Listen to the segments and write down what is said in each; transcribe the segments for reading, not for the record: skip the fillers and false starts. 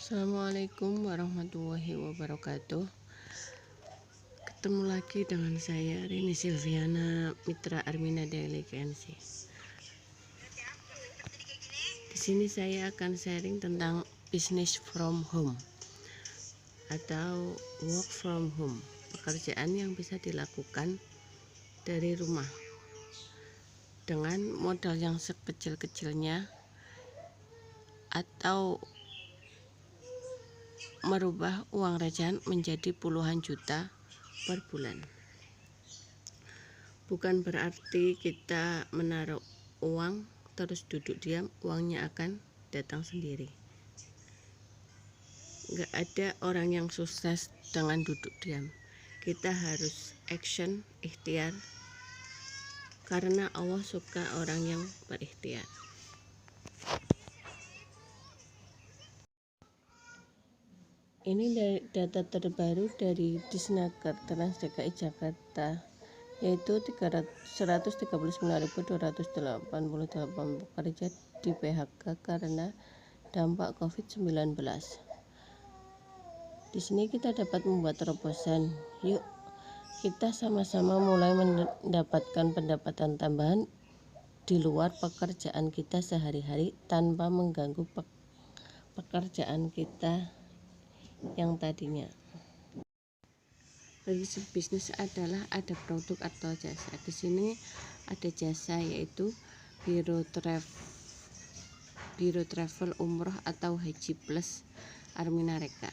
Assalamualaikum warahmatullahi wabarakatuh. Ketemu lagi dengan saya Rini Silviana, Mitra Armina Daily KNC. Di sini saya akan sharing tentang business from home atau work from home, pekerjaan yang bisa dilakukan dari rumah dengan modal yang sekecil-kecilnya atau merubah uang recehan menjadi puluhan juta per bulan. Bukan berarti kita menaruh uang terus duduk diam, uangnya akan datang sendiri. Nggak ada orang yang sukses dengan duduk diam. Kita harus action, ikhtiar, karena Allah suka orang yang berikhtiar. Ini data terbaru dari Disnaker Trans DKI Jakarta, yaitu 139.288 pekerja di PHK karena dampak COVID-19. Di sini kita dapat membuat terobosan. Yuk, kita sama-sama mulai mendapatkan pendapatan tambahan di luar pekerjaan kita sehari-hari tanpa mengganggu pekerjaan kita yang tadinya. Bisnis adalah ada produk atau jasa. Di sini ada jasa, yaitu biro travel umroh atau haji plus Armina Reka,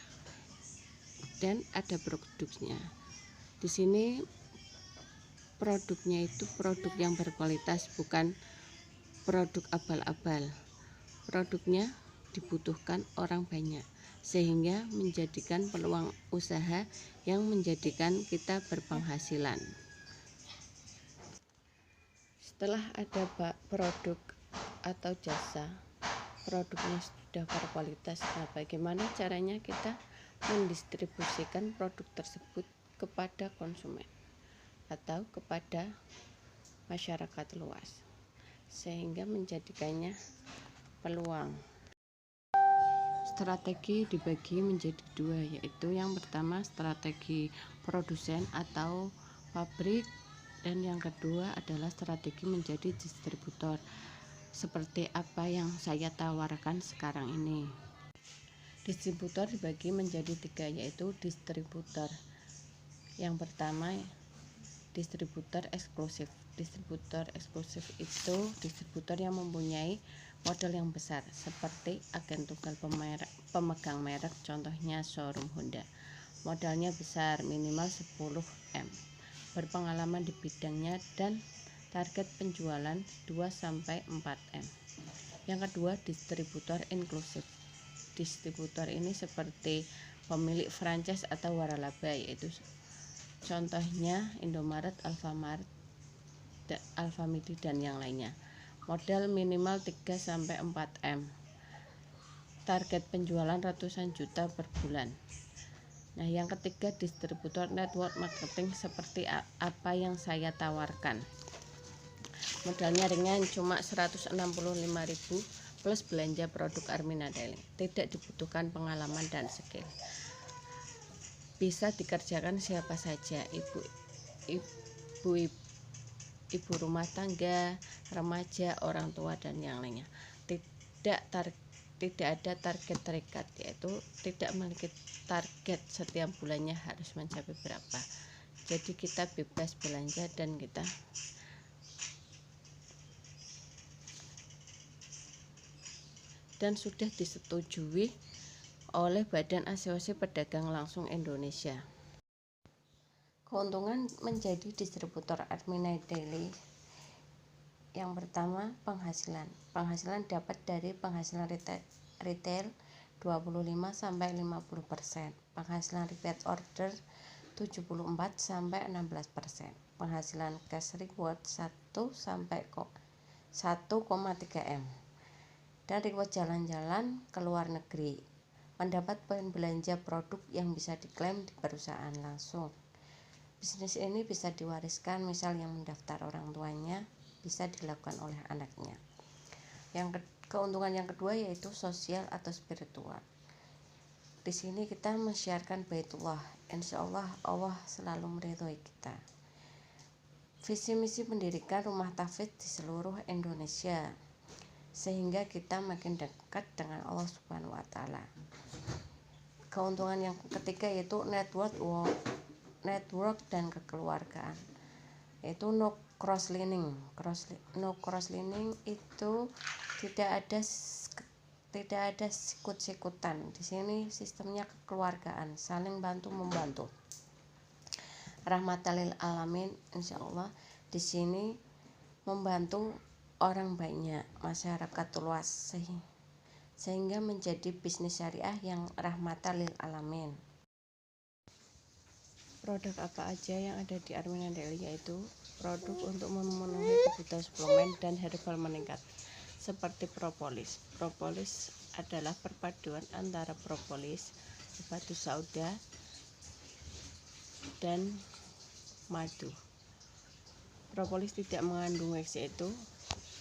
dan ada produknya. Di sini produknya itu produk yang berkualitas, bukan produk abal-abal. Produknya dibutuhkan orang banyak, sehingga menjadikan peluang usaha yang menjadikan kita berpenghasilan. Setelah ada produk atau jasa, produknya sudah berkualitas, nah bagaimana caranya kita mendistribusikan produk tersebut kepada konsumen atau kepada masyarakat luas, sehingga menjadikannya peluang. Strategi dibagi menjadi dua, yaitu yang pertama strategi produsen atau pabrik, dan yang kedua adalah strategi menjadi distributor, seperti apa yang saya tawarkan sekarang ini. Distributor dibagi menjadi tiga, yaitu distributor. Yang pertama, distributor eksklusif. Distributor eksklusif itu distributor yang mempunyai modal yang besar, seperti agen tunggal pemegang merek, contohnya showroom Honda. Modalnya besar, minimal 10M, berpengalaman di bidangnya, dan target penjualan 2-4M. Yang kedua, distributor inklusif. Distributor ini seperti pemilik franchise atau waralaba, yaitu contohnya Indomaret, Alfamidi, dan yang lainnya. Modal minimal 3-4M. Target penjualan ratusan juta per bulan. Nah, yang ketiga, distributor network marketing, seperti apa yang saya tawarkan. Modalnya ringan, cuma 165.000 plus belanja produk Armina Daily. Tidak dibutuhkan pengalaman dan skill. Bisa dikerjakan siapa saja, ibu rumah tangga, remaja, orang tua, dan yang lainnya. Tidak ada target terikat, yaitu tidak memiliki target setiap bulannya harus mencapai berapa. Jadi kita bebas belanja, dan kita sudah disetujui oleh Badan Asosiasi Pedagang Langsung Indonesia. Keuntungan menjadi distributor Armina Daily. Yang pertama, penghasilan. Penghasilan dapat dari penghasilan retail 25-50%, penghasilan repeat order 74-16%, penghasilan cash reward 1-1,3M, dan reward jalan-jalan ke luar negeri. Mendapat poin belanja produk yang bisa diklaim di perusahaan langsung. Bisnis ini bisa diwariskan, misal yang mendaftar orang tuanya, bisa dilakukan oleh anaknya. Keuntungan yang kedua yaitu sosial atau spiritual. Di sini kita mensiarkan Baitullah. Insya Allah Allah selalu meridhoi kita. Visi misi mendirikan rumah tahfidz di seluruh Indonesia, sehingga kita makin dekat dengan Allah Subhanahu wa taala. Keuntungan yang ketiga yaitu network dan kekeluargaan. Itu no cross lining. No cross lining itu tidak ada sikut-sikutan. Di sini sistemnya kekeluargaan, saling bantu membantu. Rahmatan lil alamin, insya Allah di sini membantu orang banyak, masyarakat luas, sehingga menjadi bisnis syariah yang rahmatan lil alamin. Produk apa aja yang ada di Armina Daily, yaitu produk untuk memenuhi kebutuhan suplemen dan herbal meningkat seperti propolis. Propolis adalah perpaduan antara propolis, batu sauda, dan madu. Propolis tidak mengandung wax, yaitu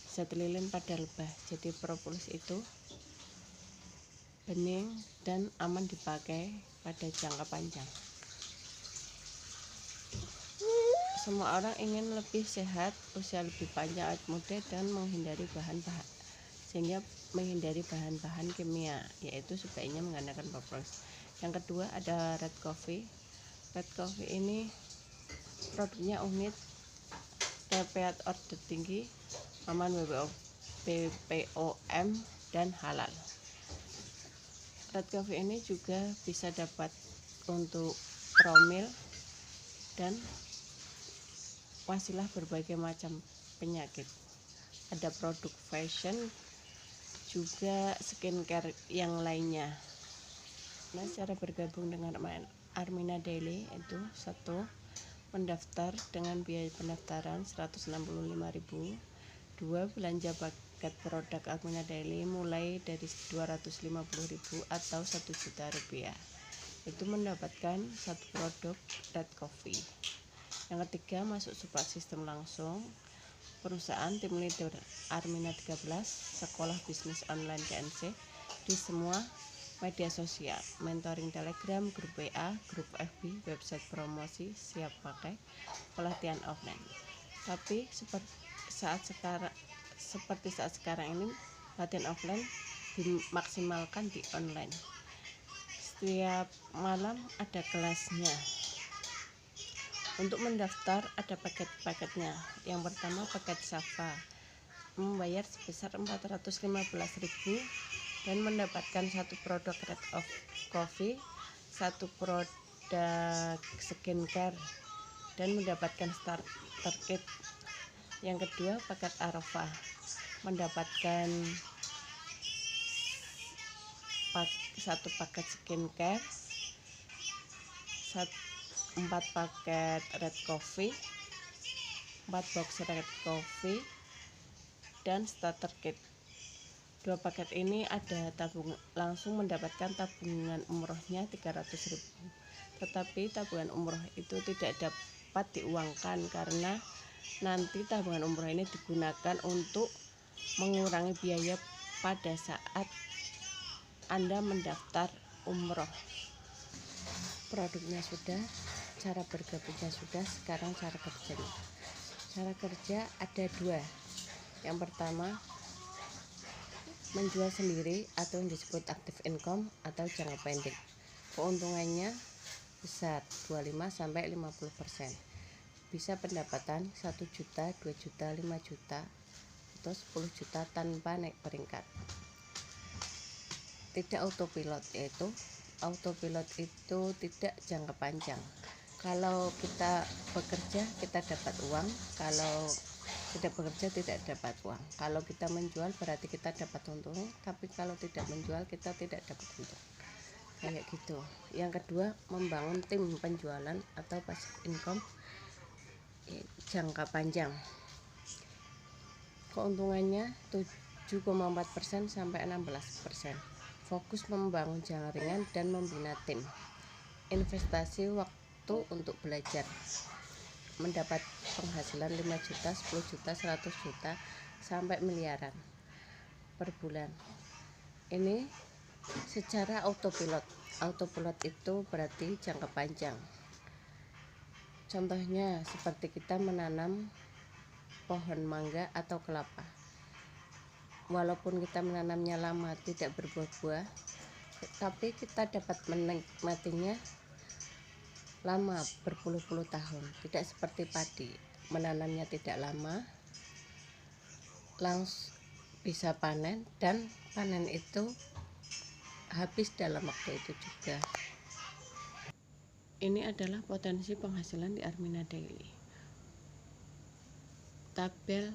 zat lilin pada lebah. Jadi propolis itu bening dan aman dipakai pada jangka panjang. Semua orang ingin lebih sehat, usia lebih panjang, awet muda, dan menghindari bahan-bahan kimia, yaitu sebaiknya menggunakan propolis. Yang kedua ada red coffee. Red coffee ini produknya unik, TPA order tinggi, aman BPOM dan halal. Red coffee ini juga bisa dapat untuk promil dan wasilah berbagai macam penyakit. Ada produk fashion, juga skincare yang lainnya. Nah, cara bergabung dengan Armina Daily itu: 1. Mendaftar dengan biaya pendaftaran 165.000. 2. Belanja paket produk Armina Daily mulai dari 250.000 atau 1 juta rupiah. Itu mendapatkan satu produk red coffee. Yang ketiga, masuk support sistem langsung. Perusahaan tim leader Armina 13, sekolah bisnis online KNC di semua media sosial, mentoring Telegram, grup WA, grup FB, website promosi siap pakai, pelatihan offline. Tapi seperti saat sekarang ini, latihan offline dimaksimalkan di online. Setiap malam ada kelasnya. Untuk mendaftar ada paket-paketnya. Yang pertama paket Safa, membayar sebesar 415.000 dan mendapatkan satu produk red coffee, satu produk skincare, dan mendapatkan starter kit. Yang kedua paket Arafah, mendapatkan satu paket skincare, 4 paket red coffee, 4 box red coffee, dan starter kit. 2 paket ini ada langsung mendapatkan tabungan umrohnya 300.000. Tetapi tabungan umroh itu tidak dapat diuangkan karena nanti tabungan umroh ini digunakan untuk mengurangi biaya pada saat Anda mendaftar umroh. Produknya sudah, cara bergabungnya sudah, sekarang cara kerjanya. Cara kerja ada 2. Yang pertama, menjual sendiri atau yang disebut active income atau jangka pendek. Keuntungannya besar, 25-50%. Bisa pendapatan 1 juta, 2 juta, 5 juta, atau 10 juta tanpa naik peringkat. Tidak autopilot, yaitu autopilot itu tidak jangka panjang. Kalau kita bekerja kita dapat uang, kalau tidak bekerja tidak dapat uang. Kalau kita menjual berarti kita dapat untung, tapi kalau tidak menjual kita tidak dapat untung. Kayak gitu. Yang kedua, membangun tim penjualan atau passive income jangka panjang. Keuntungannya 7,4% sampai 16%. Fokus membangun jaringan dan membina tim. Investasi waktu untuk belajar, mendapat penghasilan 5 juta, 10 juta, 100 juta, sampai miliaran per bulan. Ini secara autopilot. autopilot itu berarti jangka panjang. Contohnya seperti kita menanam pohon mangga atau kelapa. Walaupun kita menanamnya lama tidak berbuah-buah, tapi kita dapat menikmatinya lama, berpuluh-puluh tahun. Tidak seperti padi, menanamnya tidak lama, langsung bisa panen, dan panen itu habis dalam waktu itu juga. Ini adalah potensi penghasilan di Armina Daily. Tabel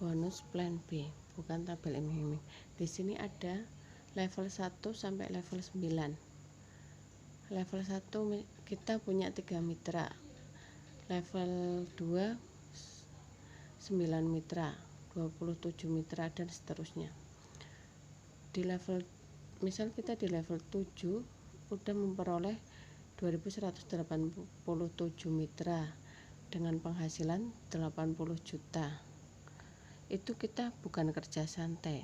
bonus plan B, bukan tabel iming-iming. Di sini ada level 1 sampai level 9. Level 1 kita punya 3 mitra. Level 2 9 mitra, 27 mitra, dan seterusnya. Di level, misal kita di level 7 udah memperoleh 2187 mitra dengan penghasilan 80 juta. Itu kita bukan kerja santai.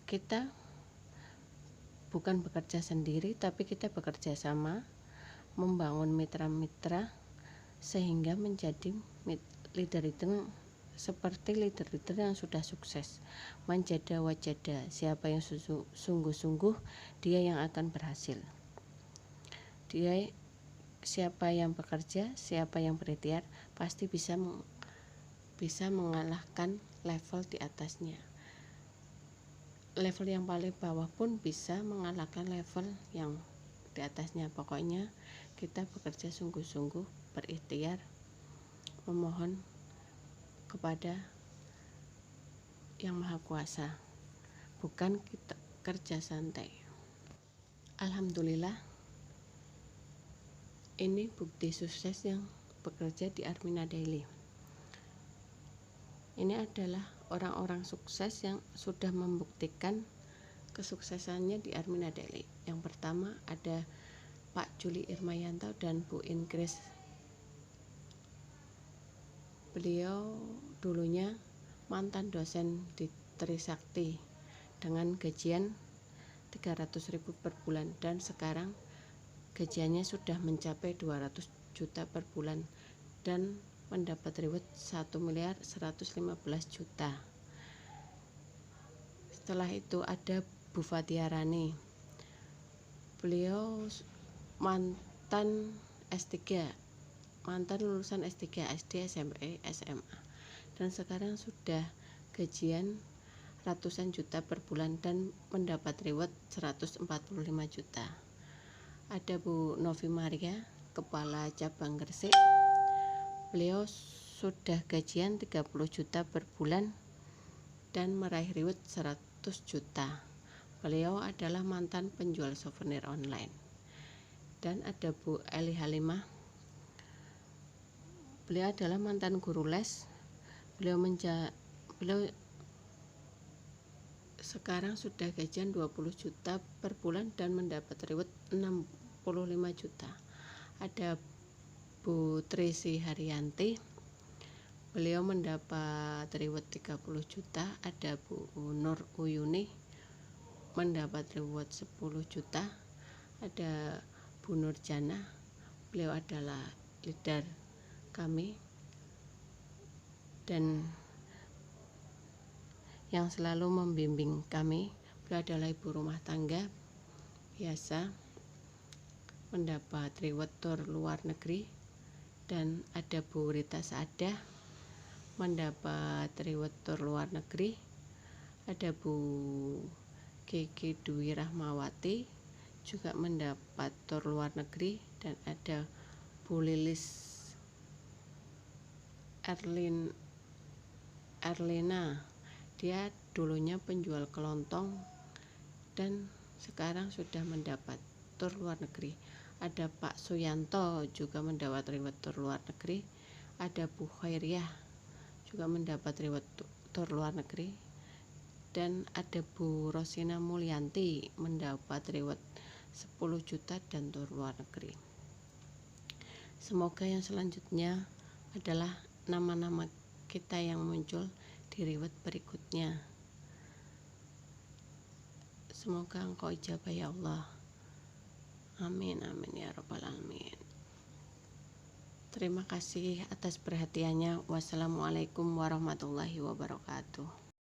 Kita bukan bekerja sendiri, tapi kita bekerja sama, membangun mitra-mitra sehingga menjadi leader itu seperti leader-leader yang sudah sukses. Manjada wajada, siapa yang sungguh-sungguh, dia yang akan berhasil. Dia, siapa yang bekerja, siapa yang berikhtiar, pasti bisa mengalahkan level di atasnya. Level yang paling bawah pun bisa mengalahkan level yang di atasnya. Pokoknya kita bekerja sungguh-sungguh, berikhtiar, memohon kepada Yang Maha Kuasa, bukan kita kerja santai. Alhamdulillah, ini bukti sukses yang bekerja di Armina Daily. Ini adalah orang-orang sukses yang sudah membuktikan kesuksesannya di Armina Daily. Yang pertama ada Pak Juli Irmayanto dan Bu Ingris. Beliau dulunya mantan dosen di Trisakti dengan gajian 300.000 per bulan, dan sekarang gajiannya sudah mencapai 200 juta per bulan dan mendapat reward 1.115.000.000. Setelah itu ada Bu Fatiarani. Beliau mantan S3, mantan lulusan S3, SD, SMP, SMA, dan sekarang sudah gajian ratusan juta per bulan dan mendapat reward 145 juta. Ada Bu Novi Maria, kepala cabang Gresik. Beliau sudah gajian 30 juta per bulan dan meraih reward 100 juta. Beliau adalah mantan penjual souvenir online. Dan ada Bu Eli Halimah. Beliau adalah mantan guru les. Beliau sekarang sudah gajian 20 juta per bulan dan mendapat reward 65 juta. Ada Bu Trisi Haryanti. Beliau mendapat reward 30 juta. Ada Bu Nur Uyuni mendapat reward 10 juta. Ada Bu Nurjana. Beliau adalah leader kami dan yang selalu membimbing kami. Beliau adalah ibu rumah tangga biasa, mendapat reward tour luar negeri. Dan ada Bu Rita Saadah mendapat reward tour luar negeri. Ada Bu Kiki Dwi Rahmawati juga mendapat tour luar negeri. Dan ada Bu Lilis Erlina, dia dulunya penjual kelontong dan sekarang sudah mendapat tur luar negeri. Ada Pak Suyanto juga mendapat reward tur luar negeri. Ada Bu Khairiyah juga mendapat reward tur luar negeri. Dan ada Bu Rosina Mulyanti mendapat reward 10 juta dan tur luar negeri. Semoga yang selanjutnya adalah nama-nama kita yang muncul di reward berikutnya. Semoga Engkau ijabah ya Allah. Amin amin ya rabbal alamin. Terima kasih atas perhatiannya. Wassalamualaikum warahmatullahi wabarakatuh.